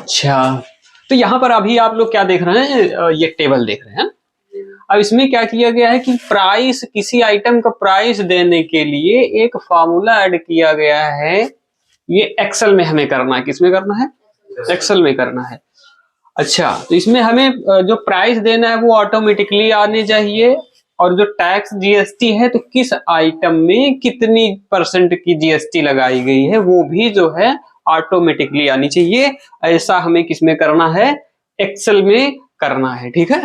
अच्छा, तो यहाँ पर अभी आप लोग क्या देख रहे हैं, ये टेबल देख रहे हैं। अब इसमें क्या किया गया है कि प्राइस, किसी आइटम का प्राइस देने के लिए एक फार्मूला ऐड किया गया है। ये एक्सेल में हमें करना है। किसमें करना है? एक्सेल में करना है। अच्छा, तो इसमें हमें जो प्राइस देना है वो ऑटोमेटिकली आने चाहिए, और जो टैक्स जीएसटी है तो किस आइटम में कितनी परसेंट की जीएसटी लगाई गई है वो भी जो है ऑटोमेटिकली आनी चाहिए। ऐसा हमें किसमें करना है? एक्सेल में करना है। ठीक है।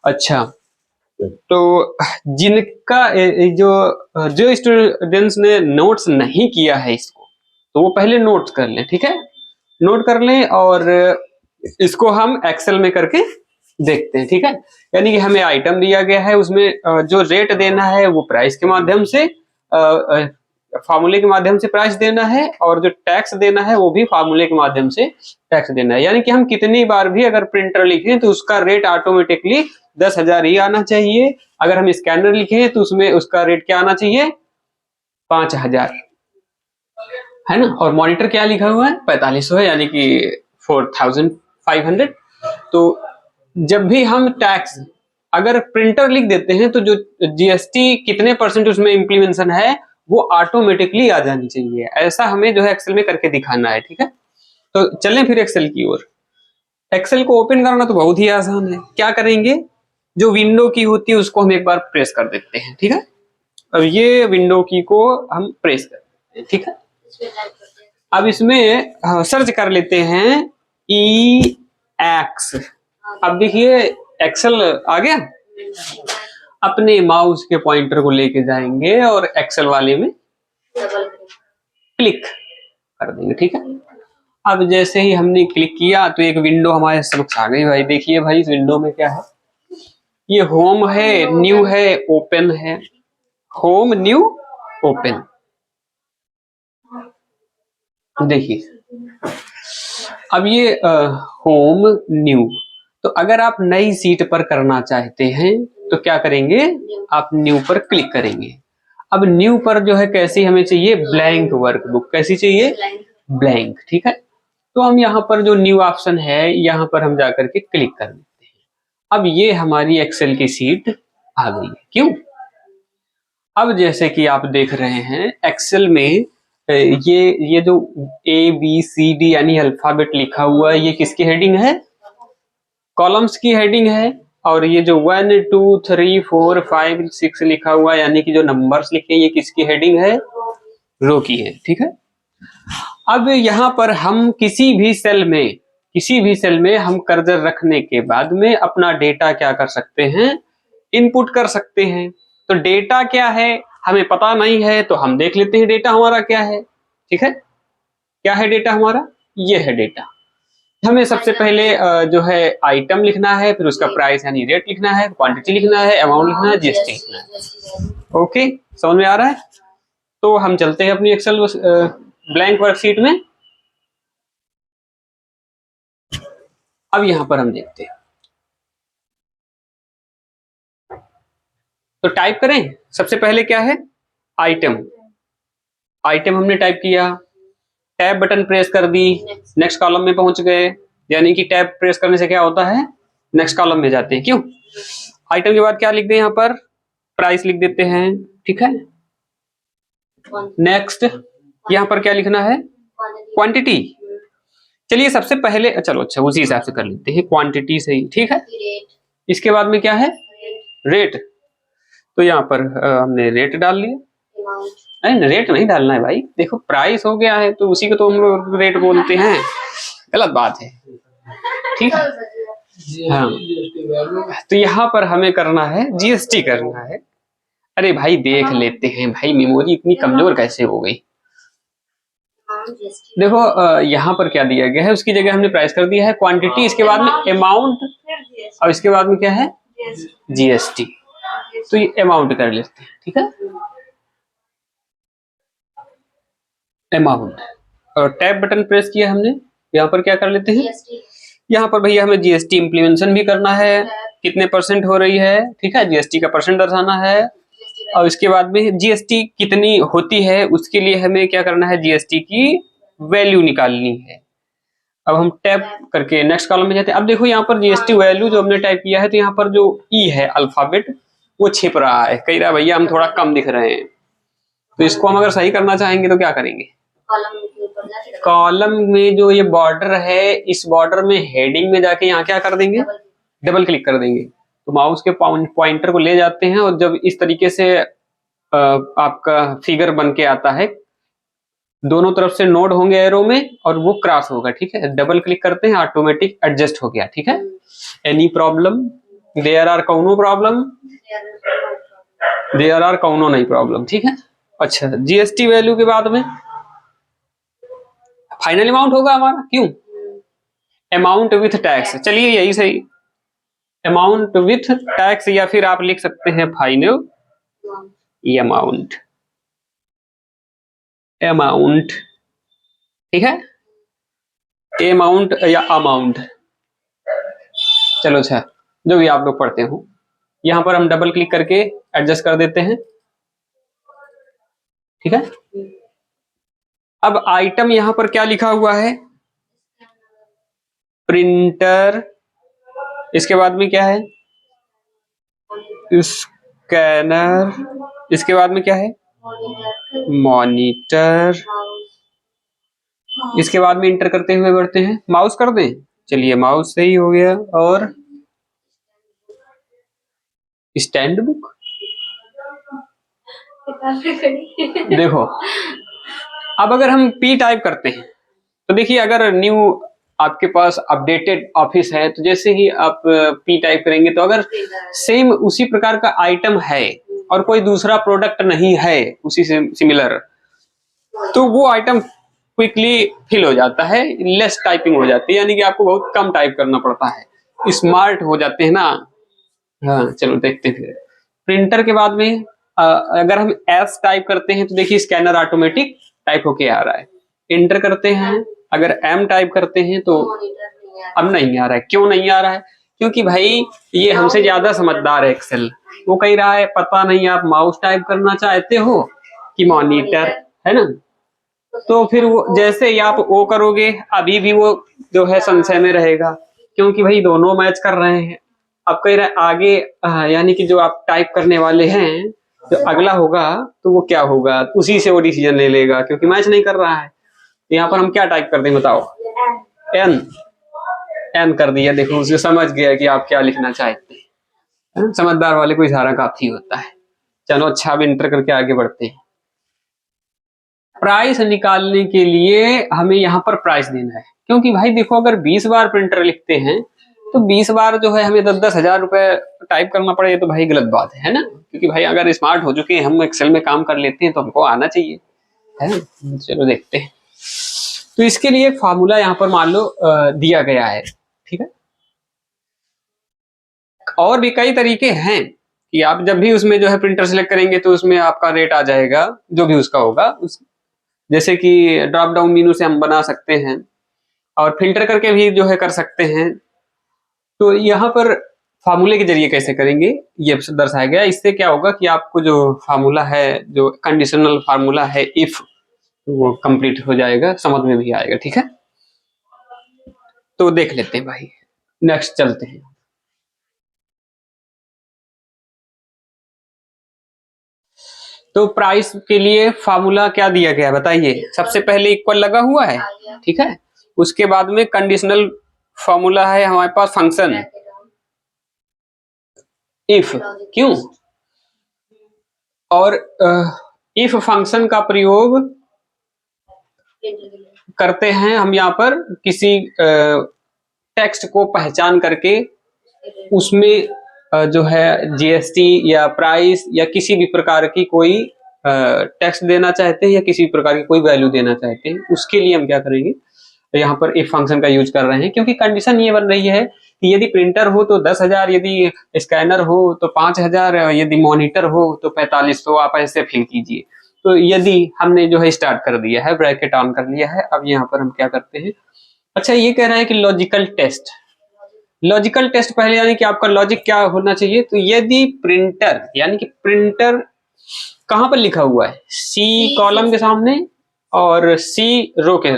अच्छा, तो जिनका जो जो स्टूडेंट्स ने नोट्स नहीं किया है इसको, तो वो पहले नोट कर लें। ठीक है, नोट कर लें और इसको हम एक्सेल में करके देखते हैं। ठीक है, यानी कि हमें आइटम दिया गया है, उसमें जो रेट देना है वो प्राइस के माध्यम से, फार्मूले के माध्यम से प्राइस देना है, और जो टैक्स देना है वो भी फार्मूले के माध्यम से टैक्स देना है। यानी कि हम कितनी बार भी अगर प्रिंटर लिखें तो उसका रेट ऑटोमेटिकली 10,000 ही आना चाहिए। अगर हम स्कैनर लिखें तो उसमें उसका रेट क्या आना चाहिए? 5,000, है ना। और मॉनिटर क्या लिखा हुआ है? 4500 है, यानी कि 4,500। तो जब भी हम टैक्स अगर प्रिंटर लिख देते हैं तो जो जीएसटी कितने परसेंट उसमें इम्प्लीमेंशन है वो ऑटोमेटिकली आ जानी चाहिए। ऐसा हमें जो है एक्सेल में करके दिखाना है। ठीक है, तो चलें फिर एक्सेल की ओर। एक्सेल को ओपन करना तो बहुत ही आसान है। क्या करेंगे, जो विंडो की होती है उसको हम एक बार प्रेस कर देते हैं। ठीक है, अब ये विंडो की को हम प्रेस कर देते हैं। ठीक है, अब इसमें सर्च कर लेते हैं ई एक्स। अब देखिए एक्सेल आ गया। अपने माउस के पॉइंटर को लेके जाएंगे और एक्सेल वाले में क्लिक कर देंगे। ठीक है, अब जैसे ही हमने क्लिक किया तो एक विंडो हमारे समक्ष आ गई। भाई देखिए भाई, इस विंडो में क्या है? ये होम है, न्यू है, ओपन है। Home, new, open. देखिए अब ये होम, न्यू। तो अगर आप नई सीट पर करना चाहते हैं तो क्या करेंगे? आप न्यू पर क्लिक करेंगे। अब न्यू पर जो है कैसी हमें चाहिए? Blank workbook. कैसी चाहिए? ब्लैंक। ठीक है, तो हम यहाँ पर जो न्यू ऑप्शन है यहाँ पर हम जाकर के क्लिक कर देते हैं। अब ये हमारी एक्सेल की सीट आ गई है। क्यों? अब जैसे कि आप देख रहे हैं एक्सेल में ये जो ABCD यानी अल्फाबेट लिखा हुआ है, ये किसकी हेडिंग है? कॉलम्स की हेडिंग है। और ये जो 1 2 3 4 5 6 लिखा हुआ है, यानी कि जो नंबर्स लिखे हैं, ये किसकी हेडिंग है? रो की है। ठीक है, अब यहाँ पर हम किसी भी सेल में हम कर्सर रखने के बाद में अपना डेटा क्या कर सकते हैं? इनपुट कर सकते हैं। तो डेटा क्या है हमें पता नहीं है, तो हम देख लेते हैं डेटा हमारा क्या है। ठीक है, क्या है डेटा हमारा? ये है डेटा। हमें सबसे पहले जो है आइटम लिखना है, फिर उसका प्राइस यानी रेट लिखना है, क्वांटिटी लिखना है, अमाउंट लिखना है, जीएसटी लिखना है। ओके, समझ में आ रहा है? तो हम चलते हैं अपनी एक्सेल ब्लैंक वर्कशीट में। अब यहां पर हम देखते हैं, तो टाइप करें। सबसे पहले क्या है? आइटम। आइटम हमने टाइप किया, टैब बटन प्रेस कर दी, नेक्स्ट कॉलम में पहुंच गए। यानी कि टैब प्रेस करने से क्या होता है? नेक्स्ट कॉलम में जाते हैं। क्यों? आइटम के बाद क्या लिख दें? यहाँ पर प्राइस लिख देते हैं। ठीक है, नेक्स्ट यहाँ पर क्या लिखना है? क्वांटिटी। चलिए सबसे पहले चलो अच्छा उसी हिसाब से कर लेते हैं, क्वांटिटी से ही। ठीक है, इसके बाद में क्या है? रेट। तो यहाँ पर हमने रेट डाल लिया। नहीं, रेट नहीं डालना है भाई, देखो प्राइस हो गया है तो उसी को तो हम लोग रेट बोलते हैं। गलत बात है। ठीक है, हाँ, तो यहाँ पर हमें करना है जीएसटी करना है। अरे भाई देख लेते हैं भाई, मेमोरी इतनी कमजोर कैसे हो गई। देखो यहाँ पर क्या दिया गया है, उसकी जगह हमने प्राइस कर दिया है क्वांटिटी, इसके बाद में अमाउंट, और इसके बाद में क्या है? जीएसटी। तो ये अमाउंट कर लेते हैं। ठीक है, अमाउंट, और टैब बटन प्रेस किया हमने। यहाँ पर क्या कर लेते हैं? यहाँ पर भैया हमें जीएसटी इम्प्लीमेंटेशन भी करना है, कितने परसेंट हो रही है। ठीक है, जीएसटी का परसेंट दर्शाना है, और इसके बाद में जीएसटी कितनी होती है उसके लिए हमें क्या करना है? जीएसटी की वैल्यू निकालनी है। अब हम टैप करके नेक्स्ट कॉलम में जाते हैं। अब देखो यहाँ पर जीएसटी वैल्यू जो हमने टाइप किया है, तो यहाँ पर जो ई है अल्फाबेट वो छिप रहा है, कह रहा है भैया हम थोड़ा कम दिख रहे हैं। तो इसको हम अगर सही करना चाहेंगे तो क्या करेंगे, कॉलम में जो ये बॉर्डर है, इस बॉर्डर में हेडिंग में जाके यहाँ क्या कर देंगे, डबल क्लिक कर देंगे। तो माउस के पॉइंटर को ले जाते हैं और जब इस तरीके से आपका फिगर बन के आता है, दोनों तरफ से नोड होंगे एरो में और वो क्रॉस होगा, ठीक है। डबल क्लिक करते हैं, ऑटोमेटिक एडजस्ट हो गया, ठीक है। एनी प्रॉब्लम, देयर आर कौनो प्रॉब्लम, देयर आर कौनो नहीं प्रॉब्लम, ठीक है। अच्छा, जीएसटी वैल्यू के बाद में फाइनल अमाउंट होगा हमारा, क्यों, अमाउंट विथ टैक्स, चलिए यही सही, अमाउंट विथ टैक्स, या फिर आप लिख सकते हैं फाइनल अमाउंट, अमाउंट, ठीक है, अमाउंट या अमाउंट, चलो अच्छा, जो भी आप लोग पढ़ते हो। यहां पर हम डबल क्लिक करके एडजस्ट कर देते हैं, ठीक है। अब आइटम यहां पर क्या लिखा हुआ है, प्रिंटर, इसके बाद में क्या है, स्कैनर, इसके बाद में क्या है, मॉनिटर, इसके बाद में इंटर करते हुए बढ़ते हैं, माउस कर दें, चलिए माउस सही हो गया, और स्टैंड बुक, देखो अब अगर हम पी टाइप करते हैं तो देखिए, अगर न्यू आपके पास अपडेटेड ऑफिस है तो जैसे ही आप पी टाइप करेंगे, तो अगर सेम उसी प्रकार का आइटम है और कोई दूसरा प्रोडक्ट नहीं है उसी से सिमिलर, तो वो आइटम क्विकली फिल हो जाता है, लेस टाइपिंग हो जाती है, यानी कि आपको बहुत कम टाइप करना पड़ता है, स्मार्ट हो जाते हैं ना। हाँ चलो देखते हैं। फिर प्रिंटर के बाद में अगर हम एस टाइप करते हैं तो देखिए स्कैनर ऑटोमेटिक टाइप होके आ रहा है, इंटर करते हैं, अगर एम टाइप करते हैं तो अब नहीं आ रहा है, क्यों नहीं आ रहा है, क्योंकि भाई ये हमसे ज्यादा समझदार है एक्सेल, वो कह रहा है पता नहीं आप माउस टाइप करना चाहते हो कि मॉनिटर, है ना। तो फिर वो जैसे ही आप वो करोगे, अभी भी वो जो है संशय में रहेगा, क्योंकि भाई दोनों मैच कर रहे हैं। अब कह रहा है आगे, यानी कि जो आप टाइप करने वाले हैं, जो अगला होगा तो वो क्या होगा, उसी से वो डिसीजन ले लेगा, क्योंकि मैच नहीं कर रहा है। तो यहाँ पर हम क्या टाइप कर दें बताओ, एन, एन कर दिया, देखो उसे समझ गया कि आप क्या लिखना चाहते हैं, समझदार वाले को इशारा काफी होता है। चलो अच्छा, अब इंटर करके आगे बढ़ते हैं। प्राइस निकालने के लिए हमें यहाँ पर प्राइस देना है, क्योंकि भाई देखो अगर 20 बार प्रिंटर लिखते हैं तो 20 बार जो है हमें 10-10 हजार रुपए टाइप करना पड़े, तो भाई गलत बात है ना। क्योंकि भाई अगर स्मार्ट हो चुके हैं, हम एक्सेल में काम कर लेते हैं, तो हमको आना चाहिए, है ना। चलो देखते हैं। तो इसके लिए एक फार्मूला यहाँ पर मान लो दिया गया है, ठीक है। और भी कई तरीके हैं कि आप जब भी उसमें जो है प्रिंटर सिलेक्ट करेंगे तो उसमें आपका रेट आ जाएगा, जो भी उसका होगा जैसे कि ड्रॉप डाउन मेनू से हम बना सकते हैं, और फिल्टर करके भी जो है कर सकते हैं। तो यहाँ पर फार्मूले के जरिए कैसे करेंगे ये दर्शाया गया। इससे क्या होगा कि आपको जो फार्मूला है, जो कंडीशनल फार्मूला है इफ, वो कंप्लीट हो जाएगा, समझ में भी आएगा, ठीक है। तो देख लेते हैं भाई, नेक्स्ट चलते हैं। तो प्राइस के लिए फार्मूला क्या दिया गया बताइए, सबसे पहले इक्वल लगा हुआ है, ठीक है। उसके बाद में कंडीशनल फार्मूला है हमारे पास फंक्शन इफ, क्यों, और इफ फंक्शन का प्रयोग करते हैं हम यहाँ पर किसी टेक्स्ट को पहचान करके, उसमें जो है जीएसटी या प्राइस या किसी भी प्रकार की कोई टैक्स देना चाहते हैं, या किसी प्रकार की कोई वैल्यू देना चाहते हैं, उसके लिए हम क्या करेंगे, यहाँ पर इफ फंक्शन का यूज कर रहे हैं। क्योंकि कंडीशन ये बन रही है कि यदि प्रिंटर हो तो 10,000, यदि स्कैनर हो तो 5,000, यदि मॉनिटर हो तो 45, तो आप ऐसे फिल कीजिए। तो यदि हमने जो है स्टार्ट कर दिया है, ब्रैकेट ऑन कर लिया है, अब यहाँ पर हम क्या करते हैं। अच्छा, ये कह रहा है कि लॉजिकल टेस्ट, लॉजिकल टेस्ट पहले, यानी कि आपका लॉजिक क्या होना चाहिए। तो यदि प्रिंटर, यानी कि प्रिंटर कहां पर लिखा हुआ है, सी कॉलम के सामने और सी रो के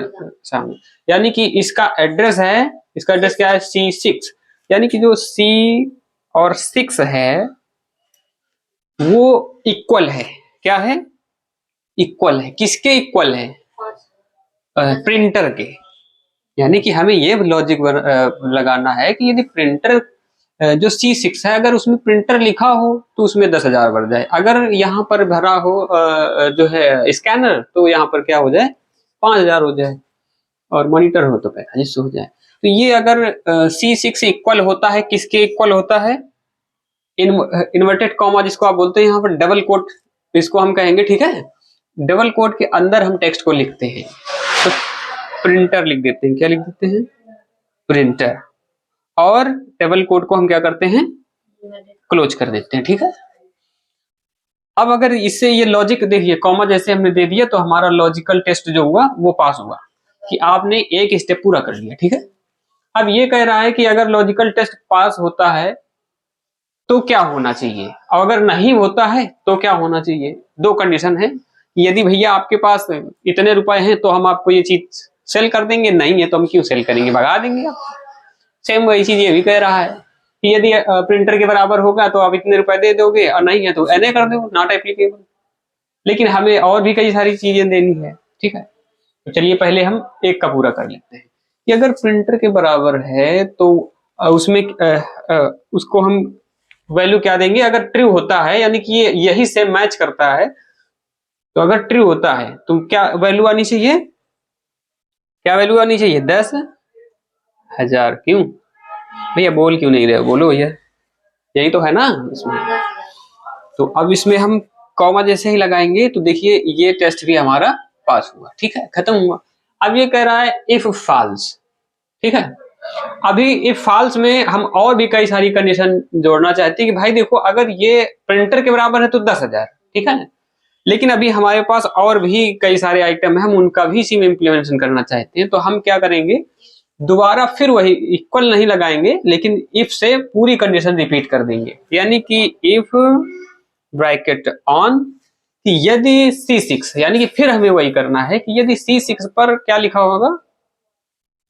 सामने, यानी कि इसका एड्रेस है, इसका एड्रेस क्या है C6, यानी कि जो C और 6 है वो इक्वल है। क्या है? इक्वल है। किसके इक्वल है? प्रिंटर के। यानी कि हमें ये लॉजिक लगाना है कि यदि प्रिंटर जो C6 है अगर उसमें प्रिंटर लिखा हो तो उसमें 10,000 बढ़ जाए, अगर यहाँ पर भरा हो जो है स्कैनर तो यहाँ पर क्या हो जाए 5,000 हो जाए, और मॉनिटर हो तो 4500 हो जाए। तो ये अगर C6 इक्वल होता है, किसके इक्वल होता है? इन्वर्टेड कॉमा जिसको आप बोलते हैं यहाँ पर डबल कोट, इसको हम कहेंगे, ठीक है। डबल कोट के अंदर हम टेक्स्ट को लिखते हैं, तो प्रिंटर लिख देते हैं। क्या लिख देते हैं? प्रिंटर। और डबल कोट को हम क्या करते हैं? क्लोज कर देते हैं, ठीक है। अब अगर इससे ये लॉजिक देखिए, कॉमा जैसे हमने दे दिया तो हमारा लॉजिकल टेस्ट जो हुआ वो पास हुआ कि आपने एक स्टेप पूरा कर लिया, ठीक है। अब ये कह रहा है कि अगर लॉजिकल टेस्ट पास होता है तो क्या होना चाहिए, और अगर नहीं होता है तो क्या होना चाहिए। दो कंडीशन है, यदि भैया आपके पास इतने रुपए हैं तो हम आपको ये चीज सेल कर देंगे, नहीं है तो हम क्यों सेल करेंगे, भगा देंगे आप। सेम वही चीज ये भी कह रहा है कि यदि प्रिंटर के बराबर होगा तो आप इतने रुपए दे दोगे, और नहीं है तो एनए कर दो, नॉट एप्लीकेबल। लेकिन हमें और भी कई सारी चीजें देनी है, ठीक है। तो चलिए पहले हम एक का पूरा कर लेते हैं कि अगर प्रिंटर के बराबर है तो उसमें उसको हम वैल्यू क्या देंगे, अगर ट्रू होता है यानी कि ये यही से मैच करता है, तो अगर ट्रू होता है तो क्या वैल्यू आनी चाहिए, क्या वैल्यू आनी चाहिए? 10,000। क्यों भैया, बोल क्यों नहीं रहे हो, बोलो भैया, यही तो है ना इसमें। तो अब इसमें हम कॉमा जैसे ही लगाएंगे तो देखिए ये टेस्ट भी हमारा पास हुआ, ठीक है, खत्म हुआ। अब ये कह रहा है इफ फॉल्स, ठीक है। अभी इफ फॉल्स में हम और भी कई सारी कंडीशन जोड़ना चाहते हैं कि भाई देखो अगर ये प्रिंटर के बराबर है तो 10,000, ठीक है। लेकिन अभी हमारे पास और भी कई सारे आइटम है, हम उनका भी इसी में इंप्लीमेंटेशन करना चाहते हैं, तो हम क्या करेंगे, दोबारा फिर वही इक्वल नहीं लगाएंगे, लेकिन इफ से पूरी कंडीशन रिपीट कर देंगे। यानी कि इफ ब्रैकेट ऑन कि यदि C6, यानी कि फिर हमें वही करना है कि यदि C6 पर क्या लिखा होगा,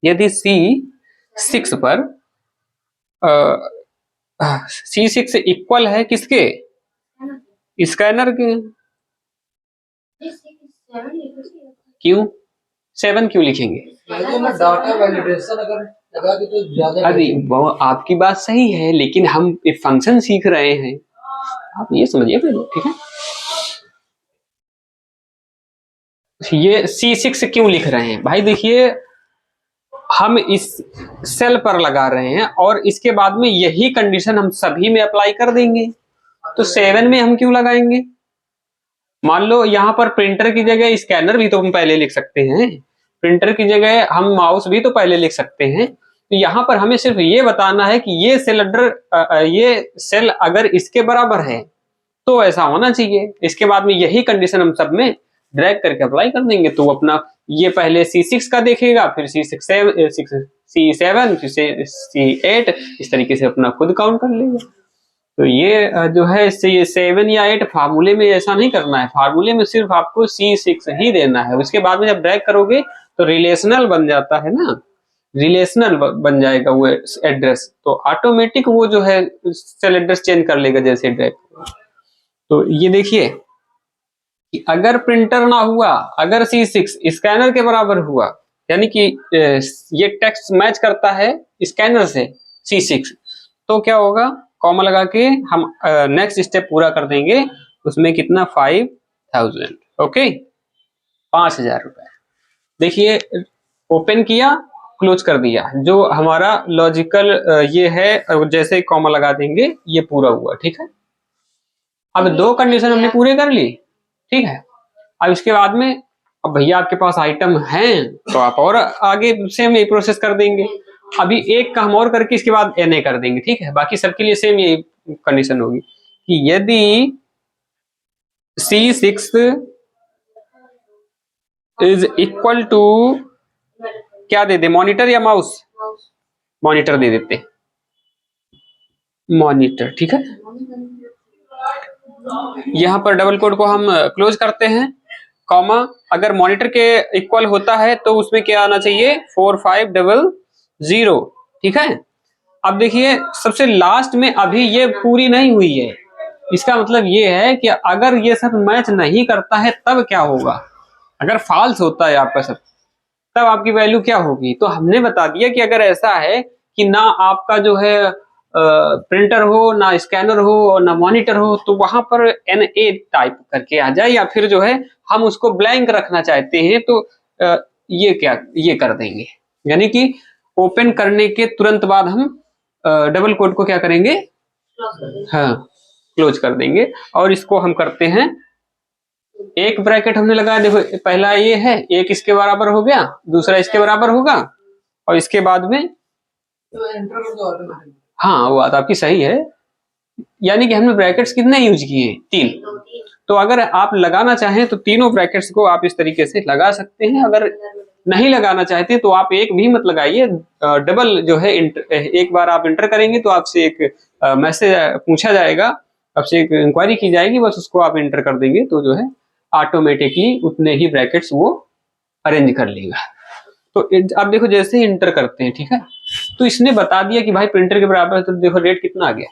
यदि C6 पर C6 इक्वल है किसके? स्कैनर के। क्यों 7 क्यों लिखेंगे? डाटा वैलिडेशन अगर लगा के तो ज्यादा। अरे वो आपकी बात सही है, लेकिन हम एक फंक्शन सीख रहे हैं, आप ये समझिए पहले, ठीक है। ये C6 क्यों लिख रहे हैं भाई, देखिए हम इस सेल पर लगा रहे हैं और इसके बाद में यही कंडीशन हम सभी में अप्लाई कर देंगे, तो 7 में हम क्यों लगाएंगे। मान लो यहाँ पर प्रिंटर की जगह स्कैनर भी तो हम पहले लिख सकते हैं, प्रिंटर की जगह हम माउस भी तो पहले लिख सकते हैं। तो यहाँ पर हमें सिर्फ ये बताना है कि ये सेल अगर इसके बराबर है तो ऐसा होना चाहिए, इसके बाद में यही कंडीशन हम सब में ड्रैग करके अप्लाई कर देंगे। तो अपना ये पहले C6 का देखेगा, फिर C7, फिर C8, इस तरीके से अपना खुद काउंट कर लेगा। तो ये जो है ये 7 या 8 फार्मूले में ऐसा नहीं करना है, फार्मूले में सिर्फ आपको C6 ही देना है। उसके बाद में जब ड्रैग करोगे तो रिलेशनल बन जाता है ना, रिलेशनल बन जाएगा वो एड्रेस, तो ऑटोमेटिक वो जो है सेल एड्रेस चेंज कर लेगा जैसे ड्रैग। तो ये देखिए कि अगर प्रिंटर ना हुआ, अगर C6 स्कैनर के बराबर हुआ, यानी कि ये टेक्स्ट मैच करता है स्कैनर से C6, तो क्या होगा, कॉमा लगा के हम नेक्स्ट स्टेप पूरा कर देंगे। उसमें कितना 5,000, ओके 5,000 रुपए। देखिए ओपन किया, क्लोज कर दिया, जो हमारा लॉजिकल ये है जैसे कॉमा लगा देंगे ये पूरा हुआ, ठीक है। अब दो कंडीशन हमने पूरे कर ली, ठीक है। अब इसके बाद में अब भैया आपके पास आइटम हैं तो आप और आगे सेम यही प्रोसेस कर देंगे। अभी एक का हम और करके इसके बाद एनए कर देंगे, ठीक है। बाकी सबके लिए सेम यही कंडीशन होगी कि यदि C6 इज इक्वल टू, क्या दे दे, मॉनिटर या माउस, मॉनिटर दे देते, मॉनिटर, ठीक है। यहां पर डबल कोड को हम क्लोज करते हैं कॉमा, अगर मॉनिटर के इक्वल होता है तो उसमें क्या आना चाहिए 4500। ठीक है। अब देखिए सबसे लास्ट में अभी ये पूरी नहीं हुई है, इसका मतलब ये है कि अगर ये सब मैच नहीं करता है तब क्या होगा, अगर फॉल्स होता है आपका सब तब आपकी वैल्यू क्या होगी। तो हमने बता दिया कि अगर ऐसा है कि ना आपका जो है प्रिंटर हो, ना स्कैनर हो और ना मॉनिटर हो, तो वहां पर NA टाइप करके आ जाए, या फिर जो है हम उसको ब्लैंक रखना चाहते हैं तो ये कर देंगे, यानी कि ओपन करने के तुरंत बाद हम डबल कोट को क्या करेंगे, हाँ क्लोज कर देंगे। और इसको हम करते हैं, एक ब्रैकेट हमने लगाया, देखो पहला ये है, एक इसके बराबर हो गया, दूसरा इसके बराबर होगा, और इसके बाद में तो एंटर कर दो ऑटोमेटिक। हाँ वो बात आपकी सही है, यानी कि हमने ब्रैकेट्स कितने यूज किए, 3। तो अगर आप लगाना चाहें तो तीनों ब्रैकेट्स को आप इस तरीके से लगा सकते हैं। अगर नहीं लगाना चाहते तो आप एक भी मत लगाइए, डबल जो है एक बार आप इंटर करेंगे तो आपसे एक मैसेज पूछा जाएगा, आपसे एक इंक्वायरी की जाएगी, बस उसको आप इंटर कर देंगे तो जो है ऑटोमेटिकली उतने ही ब्रैकेट्स वो अरेंज कर लेगा। तो अब देखो जैसे ही इंटर करते हैं, ठीक है, तो इसने बता दिया कि भाई प्रिंटर के बराबर है, तो देखो रेट कितना आ गया,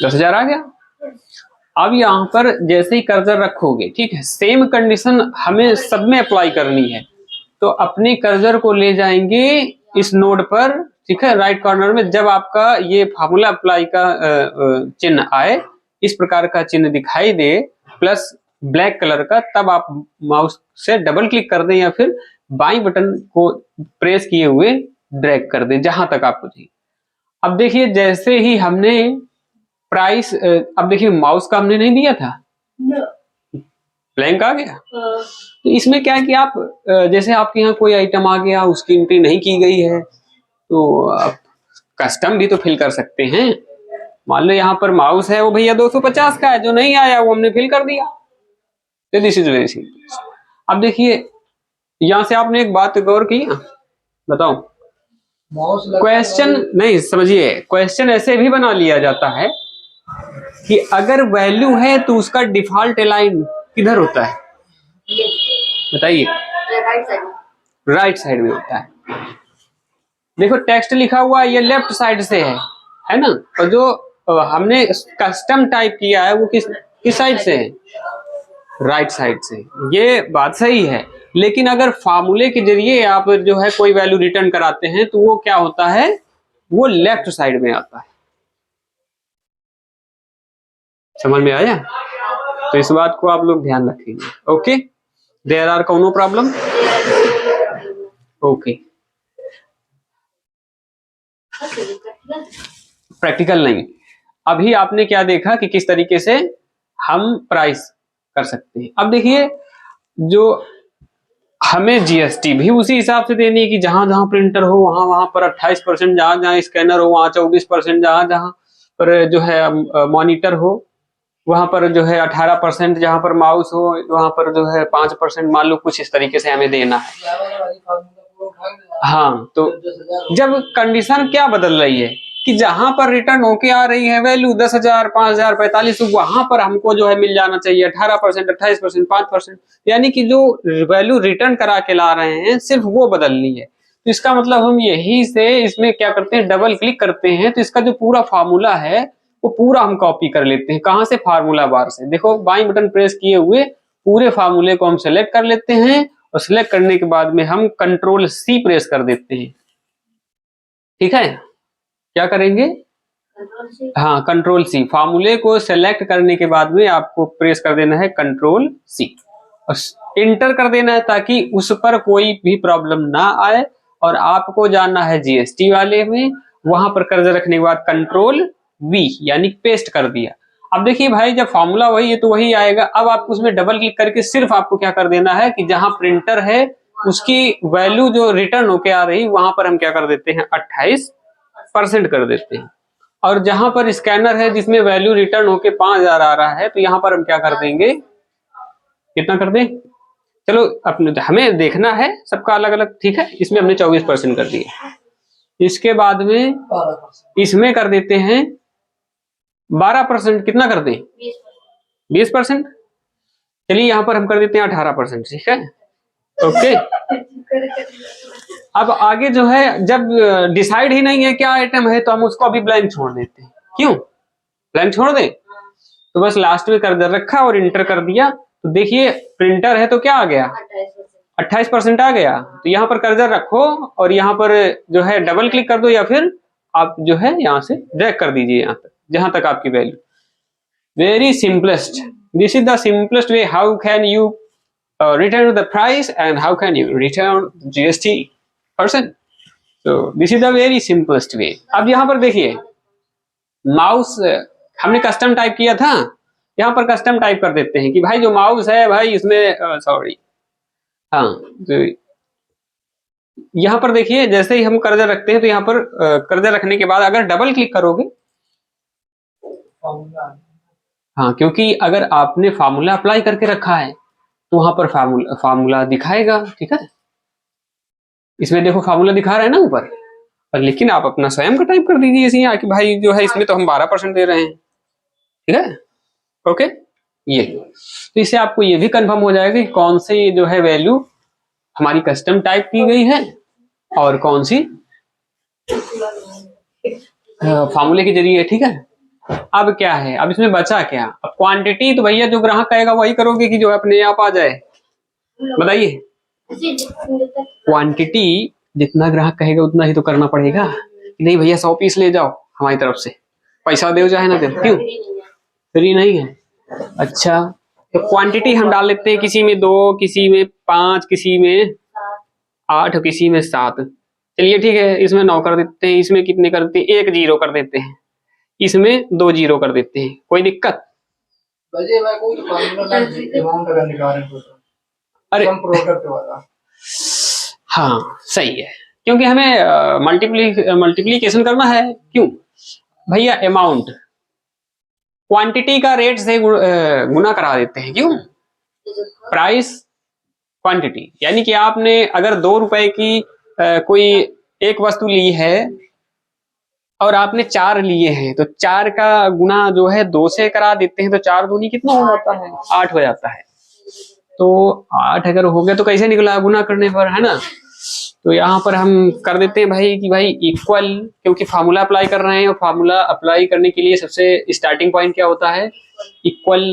10,000 आ गया। अब यहाँ पर जैसे ही कर्सर रखोगे, ठीक है, सेम कंडीशन हमें सब में अप्लाई करनी है, तो अपने कर्सर को ले जाएंगे इस नोड पर, ठीक है, राइट कॉर्नर में। जब आपका ये फार्मूला अप्लाई का चिन्ह आए, इस प्रकार का चिन्ह दिखाई दे प्लस ब्लैक कलर का, तब आप माउस से डबल क्लिक कर दें या फिर बाई बटन को प्रेस किए हुए ड्रैग कर दें जहां तक आपको चाहिए। अब देखिए जैसे ही हमने प्राइस, अब देखिए माउस का हमने नहीं दिया था, ब्लैंक आ गया। तो इसमें क्या है कि आप जैसे आपके यहाँ कोई आइटम आ गया, उसकी एंट्री नहीं की गई है, तो आप कस्टम भी तो फिल कर सकते हैं। मान लो यहाँ पर माउस है वो भैया 250 का है, जो नहीं आया वो हमने फिल कर दिया। तो दिस इज वेरी सिंपल। अब देखिए यहाँ से आपने एक बात गौर की ना, बताओ, माउस क्वेश्चन नहीं समझिए, क्वेश्चन ऐसे भी बना लिया जाता है कि अगर वैल्यू है तो उसका डिफॉल्ट अलाइन किधर होता है, बताइए, राइट साइड में होता है। देखो टेक्स्ट लिखा हुआ ये लेफ्ट साइड से है ना, और जो हमने कस्टम टाइप किया है वो किस साइड से है, राइट साइड से। ये बात सही है, लेकिन अगर फार्मूले के जरिए आप जो है कोई वैल्यू रिटर्न कराते हैं तो वो क्या होता है, वो लेफ्ट साइड में आता है। समझ में आया? तो इस बात को आप लोग ध्यान रखेंगे। Okay, there are no problem. Okay, practical नहीं, अभी आपने क्या देखा कि किस तरीके से हम प्राइस कर सकते हैं। अब देखिए जो हमें जीएसटी भी उसी हिसाब से देनी है कि जहां जहां प्रिंटर हो वहां वहां पर 28%, जहां जहां स्कैनर हो वहां 24%, जहां जहां पर जो है मॉनिटर हो वहां पर जो है 18%, जहां पर माउस हो वहां पर जो है 5%, मान लो कुछ इस तरीके से हमें देना है। हाँ, तो जब कंडीशन क्या बदल रही है कि जहां पर रिटर्न होके आ रही है वैल्यू 10,000, 5,000, 45, तो वहां पर हमको जो है मिल जाना चाहिए 18%, 28%, 5%, यानी कि जो वैल्यू रिटर्न करा के ला रहे हैं सिर्फ वो बदलनी है। तो इसका मतलब हम यही से इसमें क्या करते हैं, डबल क्लिक करते हैं, तो इसका जो पूरा फार्मूला है वो पूरा हम कॉपी कर लेते हैं। कहां से, फार्मूला बार से। देखो बाई बटन प्रेस किए हुए पूरे फार्मूले को हम सेलेक्ट कर लेते हैं, और सिलेक्ट करने के बाद में हम कंट्रोल C प्रेस कर देते हैं। ठीक है, क्या करेंगे, हाँ कंट्रोल C, फार्मूले को सेलेक्ट करने के बाद में आपको प्रेस कर देना है कंट्रोल C और इंटर कर देना है, ताकि उस पर कोई भी प्रॉब्लम ना आए। और आपको जाना है जीएसटी वाले में, वहां पर कर्सर रखने के बाद कंट्रोल V यानी पेस्ट कर दिया। अब देखिए भाई जब फॉर्मूला वही है तो वही आएगा। अब आपको उसमें डबल क्लिक करके सिर्फ आपको क्या कर देना है कि जहां प्रिंटर है उसकी वैल्यू जो रिटर्न होके आ रही वहां पर हम क्या कर देते हैं 28% कर देते हैं, और जहां पर स्कैनर है जिसमें वैल्यू रिटर्न होके 5,000 आ रहा है तो यहां पर हम क्या कर देंगे, कितना कर दें, चलो अपने हमें देखना है सबका अलग अलग, ठीक है, इसमें हमने 24% कर दिया। इसके बाद में 12%। इसमें कर देते हैं 12%, कितना कर दें 20%, चलिए यहाँ पर हम कर देते हैं 18%, ठीक है। ओके, अब आगे जो है जब डिसाइड ही नहीं है क्या आइटम है तो हम उसको अभी ब्लैंक छोड़ देते हैं। क्यों ब्लैंक छोड़ दें? तो बस लास्ट में कर रखा और इंटर कर दिया, तो देखिए प्रिंटर है तो क्या आ गया, 28% आ गया। तो यहाँ पर कर्सर रखो और यहाँ पर जो है डबल क्लिक कर दो, या फिर आप जो है यहाँ से ड्रैग कर दीजिए यहाँ तक, जहां तक आपकी value. Very simplest, this is the simplest way how can you return the price and how can you return GST person. So this is the very simplest way. अब यहाँ पर देखिए माउस हमने कस्टम टाइप किया था, यहाँ पर custom type कर देते हैं कि भाई जो माउस है भाई इसमें सॉरी हाँ, तो यहाँ पर देखिए जैसे ही हम कर्सर रखते हैं तो यहाँ पर कर्सर रखने के बाद अगर डबल क्लिक करोगे, हाँ क्योंकि अगर आपने फार्मूला अप्लाई करके रखा है तो वहां पर फार्मूला दिखाएगा, ठीक है। इसमें देखो फार्मूला दिखा रहा है ना ऊपर, और लेकिन आप अपना स्वयं का टाइप कर दीजिए इसे कि भाई जो है इसमें तो हम 12% दे रहे हैं, ठीक है। ओके, ये तो इससे आपको ये भी कंफर्म हो जाएगा कि कौन सी जो है वैल्यू हमारी कस्टम टाइप की गई है और कौन सी फार्मूले के जरिए, ठीक है। अब क्या है, अब इसमें बचा क्या, अब क्वांटिटी तो भैया जो ग्राहक कहेगा वही करोगे कि जो अपने आप आ जाए, बताइए। क्वांटिटी जितना ग्राहक कहेगा उतना ही तो करना पड़ेगा, नहीं भैया 100 पीस ले जाओ हमारी तरफ से, पैसा दो चाहे ना दो, क्यों फ्री नहीं है। अच्छा तो क्वांटिटी हम डाल लेते हैं, किसी में 2, किसी में 5, किसी में 8, किसी में 7। चलिए ठीक है, इसमें 9 कर देते हैं, इसमें कितने कर देते हैं, 1 0 कर देते हैं, इसमें 2 0 कर देते हैं, कोई दिक्कत? अरे प्रोडक्ट वाला हाँ सही है, क्योंकि हमें मल्टीप्लीकेशन करना है। क्यों भैया, अमाउंट क्वांटिटी का रेट से गुना करा देते हैं, क्यों प्राइस क्वांटिटी, यानी कि आपने अगर 2 रुपए की कोई एक वस्तु ली है और आपने 4 लिए हैं, तो 4 का गुना जो है 2 से करा देते हैं, तो 4 दूनी कितना हो जाता है, 8 हो जाता है। तो 8 अगर हो गया तो कैसे निकला, गुना करने पर, है ना। तो यहाँ पर हम कर देते हैं भाई कि भाई इक्वल, क्योंकि फार्मूला अप्लाई कर रहे हैं और फार्मूला अप्लाई करने के लिए सबसे स्टार्टिंग पॉइंट क्या होता है, इक्वल।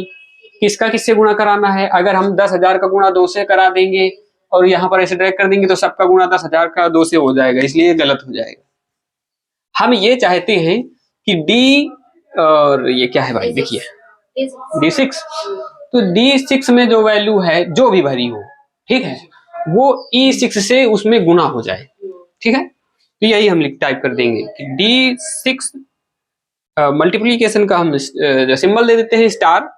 किसका किससे गुणा कराना है, अगर हम 10,000 का गुणा 2 से करा देंगे और यहाँ पर ऐसे ड्रैग कर देंगे तो सबका गुणा 10,000 का 2 से हो जाएगा, इसलिए गलत हो जाएगा। हम ये चाहते हैं कि डी, और ये क्या है भाई देखिए D6, तो D6 में जो वैल्यू है जो भी भरी हो, ठीक है, वो E6 से उसमें गुना हो जाए, ठीक है। तो यही हम टाइप कर देंगे कि D6 मल्टीप्लीकेशन का हम सिंबल दे देते हैं स्टार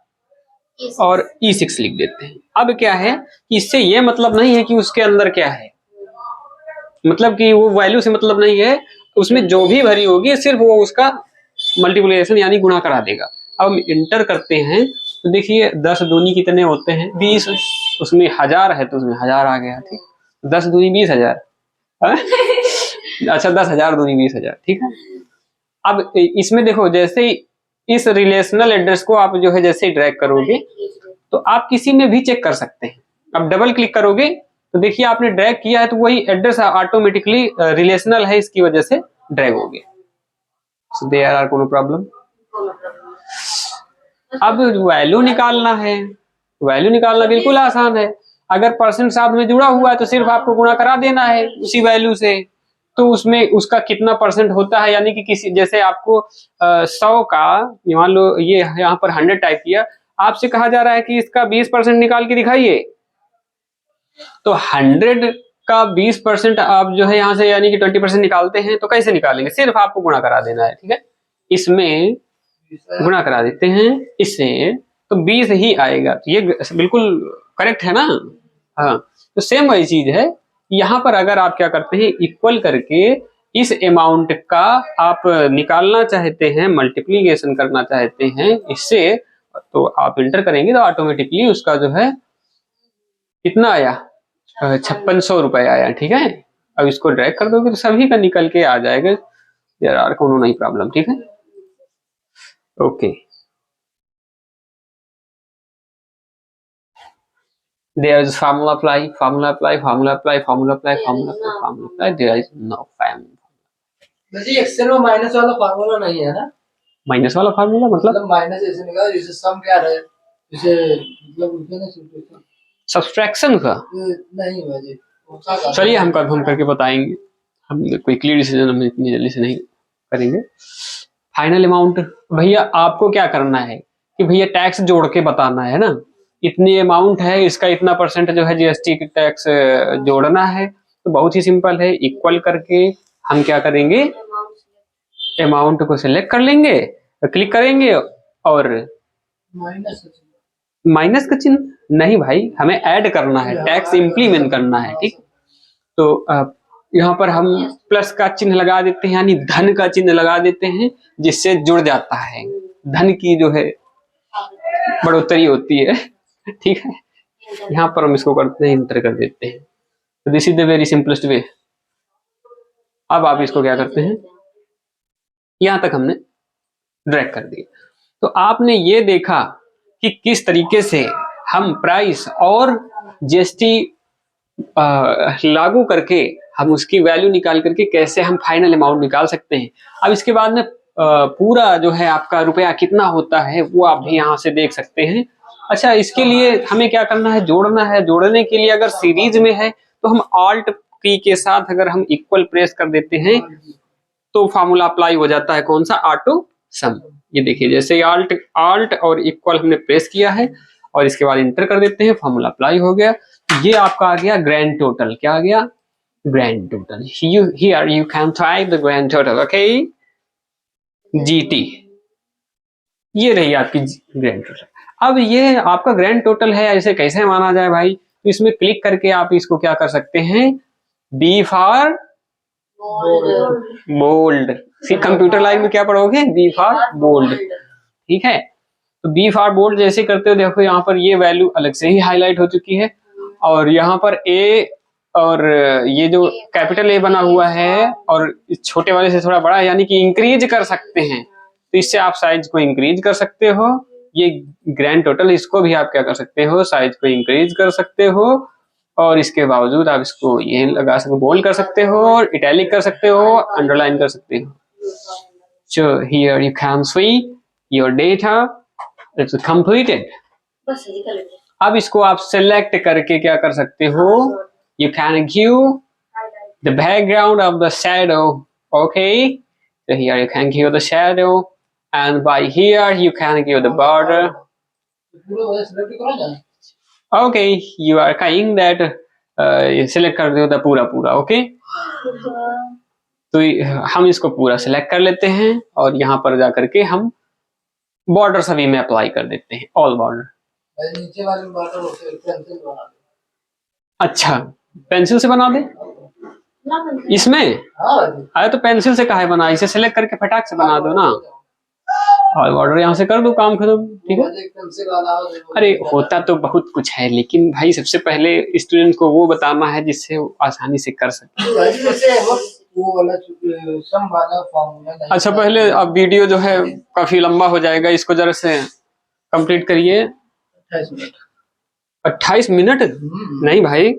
और E6 लिख देते हैं। अब क्या है कि इससे ये मतलब नहीं है कि उसके अंदर क्या है, मतलब कि वो वैल्यू से मतलब नहीं है, उसमें जो भी भरी होगी सिर्फ वो उसका मल्टीप्लिकेशन यानी गुणा करा देगा। अब हम इंटर करते हैं तो देखिए 10 दूनी कितने होते हैं, 20, उसमें 1000 है तो उसमें 1000 आ गया, ठीक। 10 दूनी 20,000, अच्छा 10,000 दूनी 20,000, ठीक है। अब इसमें देखो जैसे ही इस रिलेशनल एड्रेस को आप जो है जैसे ही ड्रैग करोगे तो आप किसी में भी चेक कर सकते हैं। अब डबल क्लिक करोगे तो देखिए आपने ड्रैग किया है तो वही एड्रेस ऑटोमेटिकली रिलेशनल है, इसकी वजह से ड्रैग हो गया। So there are no problem. अब वैल्यू निकालना है, वैल्यू निकालना बिल्कुल आसान है। अगर परसेंट साथ में जुड़ा हुआ है तो सिर्फ आपको गुणा करा देना है उसी वैल्यू से, तो उसमें उसका कितना परसेंट होता है, यानी कि किसी जैसे आपको 100 का, मान लो ये यहाँ पर 100 टाइप किया, आपसे कहा जा रहा है कि इसका 20% निकाल के दिखाइए, तो 100 का 20% आप जो है यहाँ से यानी कि 20% निकालते हैं, तो कैसे निकालेंगे, सिर्फ आपको गुणा करा देना है, ठीक है। इसमें गुणा करा देते हैं इससे, तो 20 ही आएगा, तो ये बिल्कुल करेक्ट है ना। हाँ, तो सेम वही चीज है यहाँ पर, अगर आप क्या करते हैं इक्वल करके इस अमाउंट का आप निकालना चाहते हैं, मल्टीप्लीकेशन करना चाहते हैं इससे, तो आप इंटर करेंगे तो ऑटोमेटिकली उसका जो है कितना आया, 5600 रुपए आया, ठीक है। अब इसको ड्रैग कर दोगे तो सभी का निकल के आ जाएगा, यार आर कोनो नहीं प्रॉब्लम, ठीक है। Okay there is formula apply, formula apply, formula apply, formula apply, formula apply, formula apply. There is no formula. वैसे एक्सेल में माइनस वाला फार्मूला नहीं है ना? माइनस वाला फार्मूला मतलब माइनस ऐसे निकाल जैसे सम क्या रहे, जैसे मतलब उसके ना सब्सट्रैक्शन का नहीं भाई। चलिए हम कंफर्म करके बताएंगे, हम क्विकली डिसीजन हम इतनी जल्दी से नहीं करेंगे। फाइनल अमाउंट भैया आपको क्या करना है कि भैया टैक्स जोड़ के बताना है ना, इतनी अमाउंट है, इसका इतना परसेंट जो है जीएसटी की टैक्स जोड़ना है। तो बहुत ही सिंपल है, इक्वल करके हम क्या करेंगे, अमाउंट को सिलेक्ट कर लेंगे, क्लिक करेंगे और माइनस का चिन्ह नहीं भाई, हमें ऐड करना है, टैक्स इम्प्लीमेंट करना है, ठीक। तो यहाँ पर हम प्लस का चिन्ह लगा देते हैं, यानी धन का चिन्ह लगा देते हैं, जिससे जुड़ जाता है, धन की जो है बढ़ोतरी होती है, ठीक है। यहाँ पर हम इसको करते हैं, इंटर कर देते हैं। तो this is the very simplest way. अब आप इसको क्या करते हैं, यहाँ तक हमने ड्रैग कर दिया। तो आपने ये देखा कि किस तरीके से हम प्राइस और जीएसटी लागू करके हम उसकी वैल्यू निकाल करके कैसे हम फाइनल अमाउंट निकाल सकते हैं। अब इसके बाद में पूरा जो है आपका रुपया कितना होता है वो आप भी यहाँ से देख सकते हैं। अच्छा, इसके लिए हमें क्या करना है, जोड़ना है। जोड़ने के लिए अगर सीरीज में है तो हम ऑल्ट की के साथ अगर हम इक्वल प्रेस कर देते हैं तो फार्मूला अप्लाई हो जाता है, कौन सा, ऑटो सम। ये देखिए जैसे ऑल्ट और इक्वल हमने प्रेस किया है और इसके बाद इंटर कर देते हैं, फार्मूला अप्लाई हो गया। ये आपका आ गया ग्रैंड टोटल। क्या आ गया, grand total. Here you can type the grand total, okay? GT, ये रही आपकी ग्रैंड टोटल। अब ये आपका ग्रैंड टोटल है, ऐसे कैसे माना जाए भाई, तो इसमें क्लिक करके आप इसको क्या कर सकते हैं, B for bold. Computer line में क्या पढ़ोगे, बी फॉर बोल्ड, ठीक है। तो बी फॉर बोल्ड जैसे करते हो, देखो यहाँ पर ये वैल्यू अलग से ही हाईलाइट हो चुकी है, और यहाँ पर ए और ये जो कैपिटल ए बना हुआ है और इस छोटे वाले से थोड़ा बड़ा है, यानी कि इंक्रीज कर सकते हैं। तो इससे आप साइज को इंक्रीज कर सकते हो। ये ग्रैंड टोटल, इसको भी आप क्या कर सकते हो, साइज को इंक्रीज कर सकते हो, और इसके बावजूद आप इसको ये लगा सकते, बोल्ड कर सकते हो, और इटैलिक कर सकते हो, अंडरलाइन कर सकते हो। So here you can see your data it's completed. अब इसको आप सेलेक्ट करके क्या कर सकते हो, you can give the background of the shadow, okay? So here you can give the shadow, and by here you can give the border. Okay, you are saying that select कर दो the पूरा पूरा, okay? तो हम इसको पूरा select कर लेते हैं और यहाँ पर जाकर के हम बॉर्डर सभी में अप्लाई कर देते हैं, ऑल बॉर्डर। नीचे वाले बॉर्डर पेंसिल बना दे। अच्छा, पेंसिल से बना दे इसमें। अरे तो पेंसिल से काहे बना, इसे सिलेक्ट करके फटाक से बना दो ना, और बॉर्डर यहाँ से कर दो, काम खत्म, ठीक है। अरे होता तो बहुत कुछ है, लेकिन भाई सबसे पहले स्टूडेंट को वो बताना है जिससे वो आसानी से कर सके। अच्छा, पहले अब वीडियो जो है काफी लंबा हो जाएगा, इसको जरा से कंप्लीट करिए। 28 मिनट नहीं भाई,